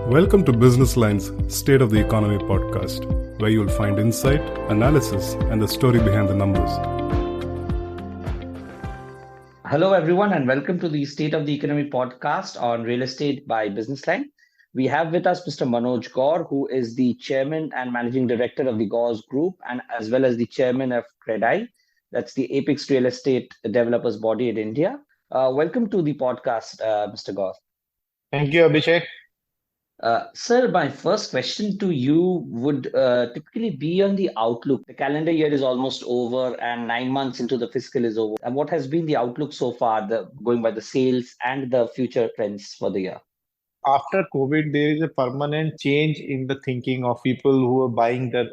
Welcome to Business Line's State of the Economy podcast, where you'll find insight, analysis, and the story behind the numbers. Hello, everyone, and welcome to the State of the Economy podcast on real estate by Businessline. We have with us Mr. Manoj Gaur, who is the chairman and managing director of the Gaur's Group, and as well as the chairman of Credai, that's the apex real estate developers body in India. Welcome to the podcast, Mr. Gaur. Thank you, Abhishek. Sir, my first question to you would typically be on the outlook. The calendar year is almost over and 9 months into the fiscal is over. And what has been the outlook so far, going by the sales and the future trends for the year? After COVID, there is a permanent change in the thinking of people who are buying the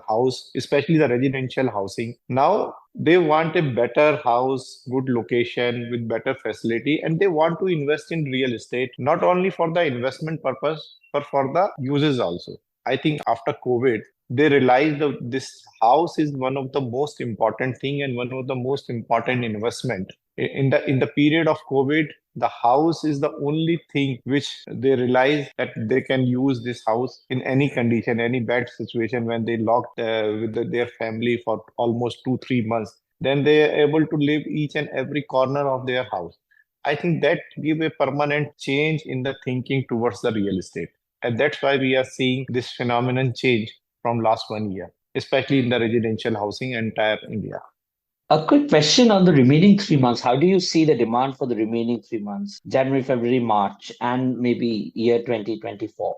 house, especially the residential housing. Now they want a better house, good location with better facility, and they want to invest in real estate, not only for the investment purpose, but for the uses also. I think after COVID, they realized that this house is one of the most important thing and one of the most important investment. In the period of COVID, the house is the only thing which they realize that they can use this house in any condition, any bad situation when they locked with their family for almost 2-3 months. Then they are able to live each and every corner of their house. I think that give a permanent change in the thinking towards the real estate. And that's why we are seeing this phenomenon change from last 1 year, especially in the residential housing entire India. A quick question on the remaining 3 months. How do you see the demand for the remaining 3 months, January, February, March, and maybe year 2024?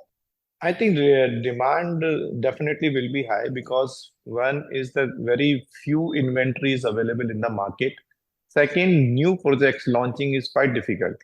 I think the demand definitely will be high because one is the very few inventories available in the market. Second, new projects launching is quite difficult.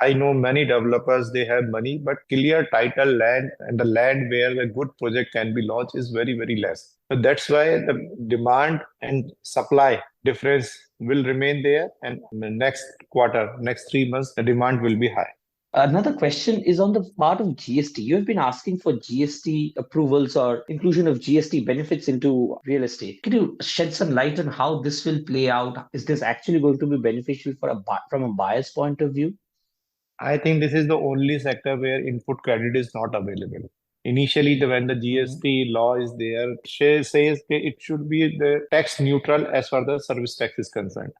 I know many developers, they have money, but clear title land and the land where the good project can be launched is very, very less. So that's why the demand and supply difference will remain there. And in the next quarter, next 3 months, the demand will be high. Another question is on the part of GST. You have been asking for GST approvals or inclusion of GST benefits into real estate. Can you shed some light on how this will play out? Is this actually going to be beneficial from a buyer's point of view? I think this is the only sector where input credit is not available. Initially, when the GST law is there, says it should be the tax neutral as far as service tax is concerned.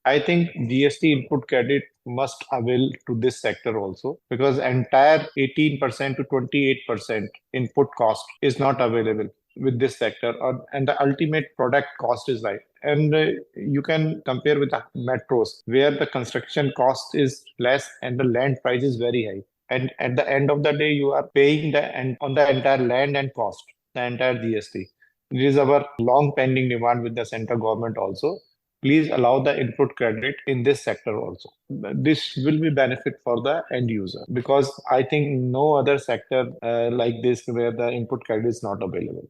I think GST input credit must avail to this sector also because entire 18% to 28% input cost is not available with this sector, and the ultimate product cost is high. And you can compare with the metros where the construction cost is less and the land price is very high. And at the end of the day, you are paying on the entire land and cost, the entire GST. This is our long pending demand with the central government also. Please allow the input credit in this sector also. This will be benefit for the end user because I think no other sector like this where the input credit is not available.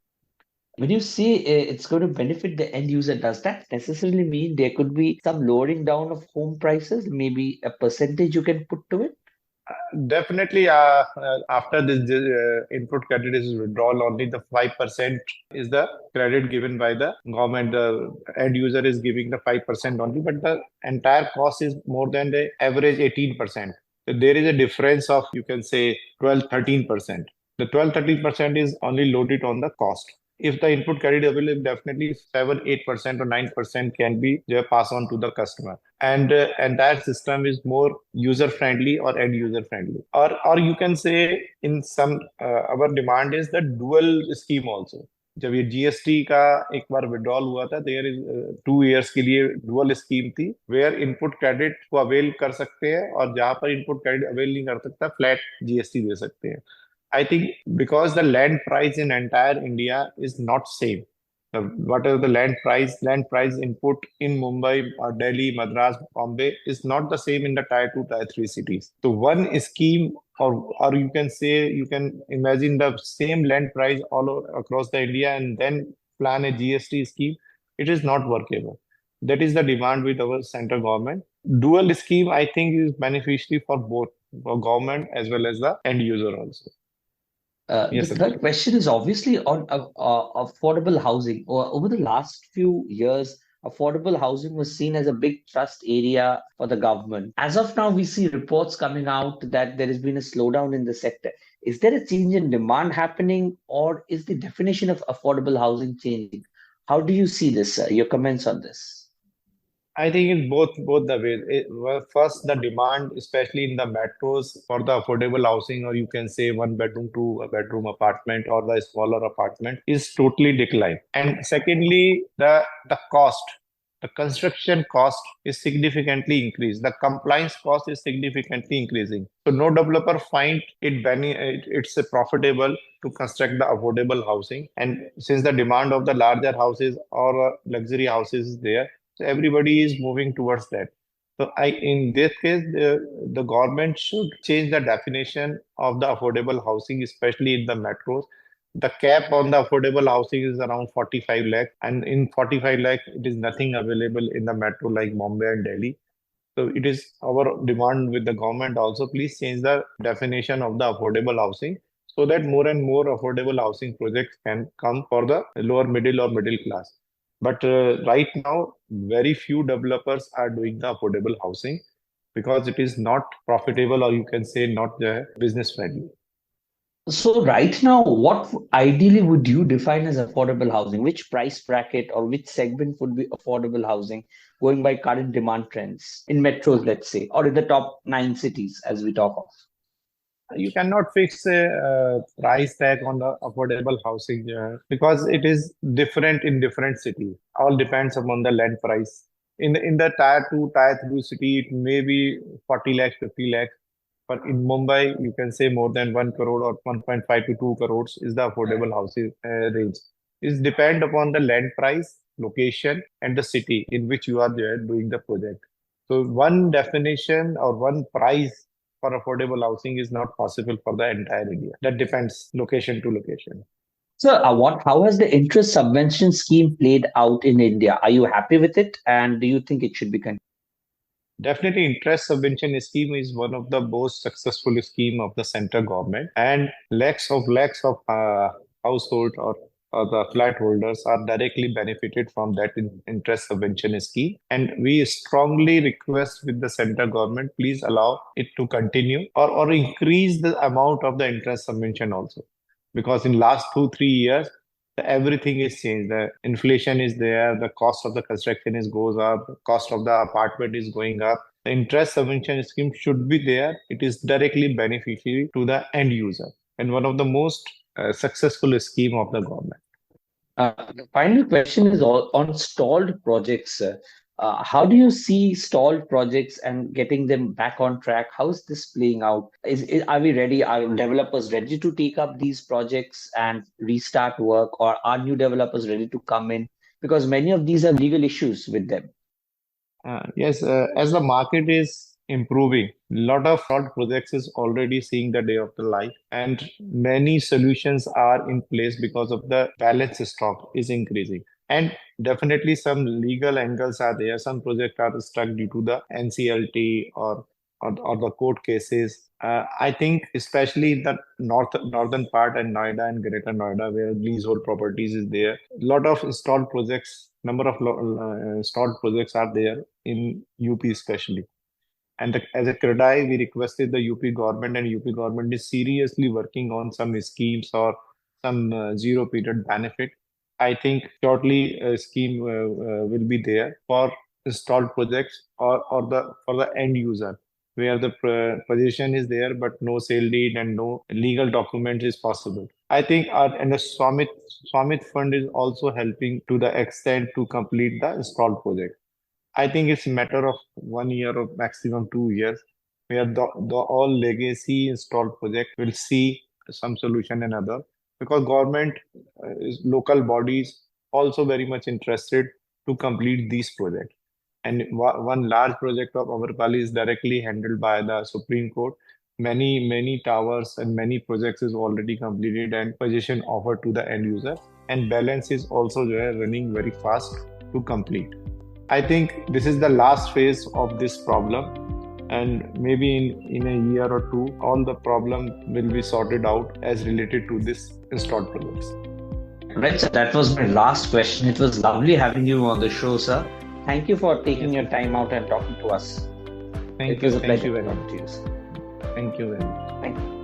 When you say it's going to benefit the end user, does that necessarily mean there could be some lowering down of home prices? Maybe a percentage you can put to it? Definitely, after this input credit is withdrawn, only the 5% is the credit given by the government. The end user is giving the 5% only, but the entire cost is more than the average 18%. So there is a difference of, you can say, 12-13%. The 12-13% is only loaded on the cost. If the input credit available, definitely 7-8% or 9% can be passed on to the customer. And entire system is more user friendly or end user friendly. Or you can say in some our demand is the dual scheme also. जब ये GST का एक बार withdrawal हुआ था there is 2 years के लिए dual scheme थी where input credit को अवेल कर सकते हैं और जहां पर इनपुट क्रेडिट अवेल नहीं कर सकता फ्लैट जीएसटी दे सकते हैं. I think because the land price in entire India is not same. Whatever the land price input in Mumbai or Delhi, Madras, Bombay is not the same in the tier 2, tier 3 cities. So one scheme or you can say, you can imagine the same land price all across the India and then plan a GST scheme. It is not workable. That is the demand with our central government. Dual scheme, I think, is beneficiary for both for government as well as the end user also. The third question is obviously on affordable housing. Over the last few years, affordable housing was seen as a big trust area for the government. As of now, we see reports coming out that there has been a slowdown in the sector. Is there a change in demand happening, or is the definition of affordable housing changing? How do you see this, sir? Your comments on this? I think in both the ways. Well, first, the demand, especially in the metros, for the affordable housing, or you can say one bedroom to a bedroom apartment or the smaller apartment, is totally declined. And secondly, the cost, the construction cost is significantly increased. The compliance cost is significantly increasing. So no developer find it's profitable to construct the affordable housing. And since the demand of the larger houses or luxury houses is there, so everybody is moving towards that. So in this case, the government should change the definition of the affordable housing, especially in the metros. The cap on the affordable housing is around 45 lakh, and in 45 lakh, it is nothing available in the metro like Bombay and Delhi. So it is our demand with the government also, please change the definition of the affordable housing so that more and more affordable housing projects can come for the lower middle or middle class. But right now, very few developers are doing the affordable housing because it is not profitable, or you can say not business friendly. So right now, what ideally would you define as affordable housing? Which price bracket or which segment would be affordable housing going by current demand trends in metros, let's say, or in the top 9 cities as we talk of? You cannot fix a price tag on the affordable housing because it is different in different cities. All depends upon the land price. In the tier 2, tier 3 city, it may be 40 lakh, 50 lakh. But in Mumbai, you can say more than 1 crore or 1.5 to 2 crores is the affordable housing range. It depend upon the land price, location, and the city in which you are there doing the project. So one definition or one price for affordable housing is not possible for the entire India. That depends location to location. So, how has the interest subvention scheme played out in India? Are you happy with it, and do you think it should be continued? Definitely, interest subvention scheme is one of the most successful scheme of the central government, and lakhs of household or the flat holders are directly benefited from that interest subvention scheme. And we strongly request with the central government, please allow it to continue or increase the amount of the interest subvention also, because in last 2-3 years everything is changed. The inflation is there, the cost of the construction is goes up, the cost of the apartment is going up. The interest subvention scheme should be there. It is directly beneficiary to the end user and one of the most successful scheme of the government. The final question is on stalled projects. How do you see stalled projects and getting them back on track? How is this playing out? Are we ready? Are developers ready to take up these projects and restart work, or are new developers ready to come in? Because many of these have legal issues with them. Yes, as the market is improving, a lot of stalled projects is already seeing the day of the light, and many solutions are in place because of the balance stock is increasing. And definitely some legal angles are there. Some projects are stuck due to the NCLT or the court cases. I think especially in the northern part and Noida and Greater Noida, where leasehold properties is there, a lot of stalled projects, number of stalled projects are there in UP especially. And as a Credai, we requested the UP government, and UP government is seriously working on some schemes or some zero period benefit. I think shortly a scheme will be there for installed projects or for the end user, where the possession is there but no sale deed and no legal document is possible. I think and the Swamit fund is also helping to the extent to complete the installed project. I think it's a matter of 1 year or maximum 2 years, where the all legacy installed project will see some solution and other, because government local bodies also very much interested to complete these projects. And one large project of Amarpali is directly handled by the Supreme Court. Many towers and many projects is already completed and possession offered to the end user, and balance is also running very fast to complete. I think this is the last phase of this problem, and maybe in a year or two, all the problem will be sorted out as related to this installed projects. Right, so that was my last question. It was lovely having you on the show, sir. Thank you for taking your time out and talking to us. Thank It was you. a pleasure Thank you very talking much. to you. Thank you very much. Thank you.